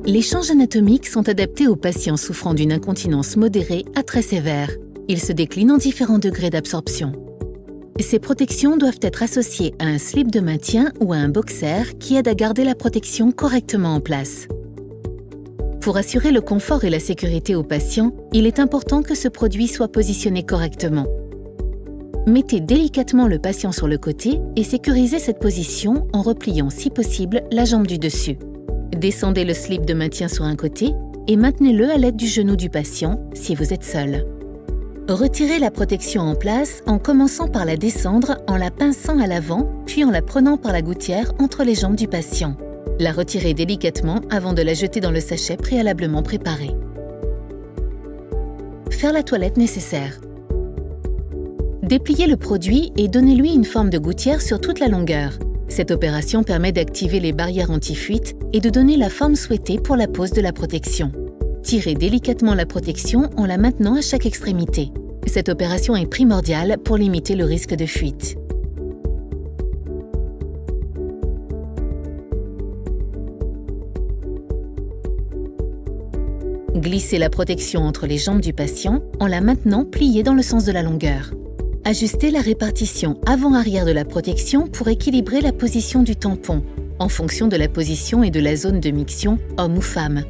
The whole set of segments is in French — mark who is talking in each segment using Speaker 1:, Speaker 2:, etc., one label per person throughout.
Speaker 1: Les changes anatomiques sont adaptés aux patients souffrant d'une incontinence modérée à très sévère. Ils se déclinent en différents degrés d'absorption. Ces protections doivent être associées à un slip de maintien ou à un boxer qui aide à garder la protection correctement en place. Pour assurer le confort et la sécurité aux patients, il est important que ce produit soit positionné correctement. Mettez délicatement le patient sur le côté et sécurisez cette position en repliant si possible la jambe du dessus. Descendez le slip de maintien sur un côté et maintenez-le à l'aide du genou du patient si vous êtes seul. Retirez la protection en place en commençant par la descendre en la pinçant à l'avant, puis en la prenant par la gouttière entre les jambes du patient. La retirez délicatement avant de la jeter dans le sachet préalablement préparé. Faire la toilette nécessaire. Dépliez le produit et donnez-lui une forme de gouttière sur toute la longueur. Cette opération permet d'activer les barrières anti-fuite et de donner la forme souhaitée pour la pose de la protection. Tirez délicatement la protection en la maintenant à chaque extrémité. Cette opération est primordiale pour limiter le risque de fuite. Glissez la protection entre les jambes du patient en la maintenant pliée dans le sens de la longueur. Ajustez la répartition avant-arrière de la protection pour équilibrer la position du tampon, en fonction de la position et de la zone de miction, homme ou femme.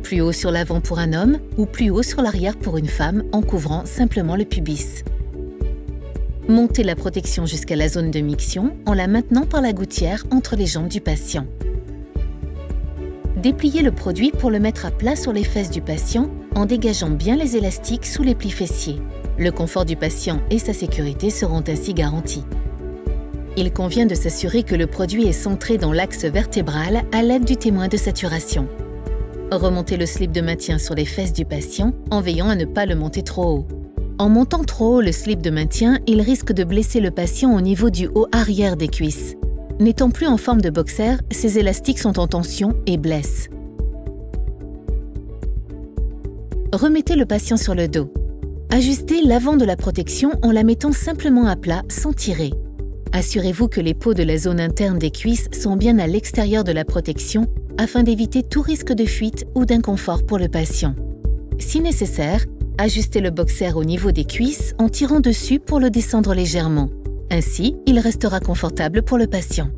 Speaker 1: Plus haut sur l'avant pour un homme ou plus haut sur l'arrière pour une femme en couvrant simplement le pubis. Montez la protection jusqu'à la zone de miction en la maintenant par la gouttière entre les jambes du patient. Dépliez le produit pour le mettre à plat sur les fesses du patient en dégageant bien les élastiques sous les plis fessiers. Le confort du patient et sa sécurité seront ainsi garantis. Il convient de s'assurer que le produit est centré dans l'axe vertébral à l'aide du témoin de saturation. Remontez le slip de maintien sur les fesses du patient en veillant à ne pas le monter trop haut. En montant trop haut le slip de maintien, il risque de blesser le patient au niveau du haut arrière des cuisses. N'étant plus en forme de boxer, ces élastiques sont en tension et blessent. Remettez le patient sur le dos. Ajustez l'avant de la protection en la mettant simplement à plat sans tirer. Assurez-vous que les peaux de la zone interne des cuisses sont bien à l'extérieur de la protection afin d'éviter tout risque de fuite ou d'inconfort pour le patient. Si nécessaire, ajustez le boxer au niveau des cuisses en tirant dessus pour le descendre légèrement. Ainsi, il restera confortable pour le patient.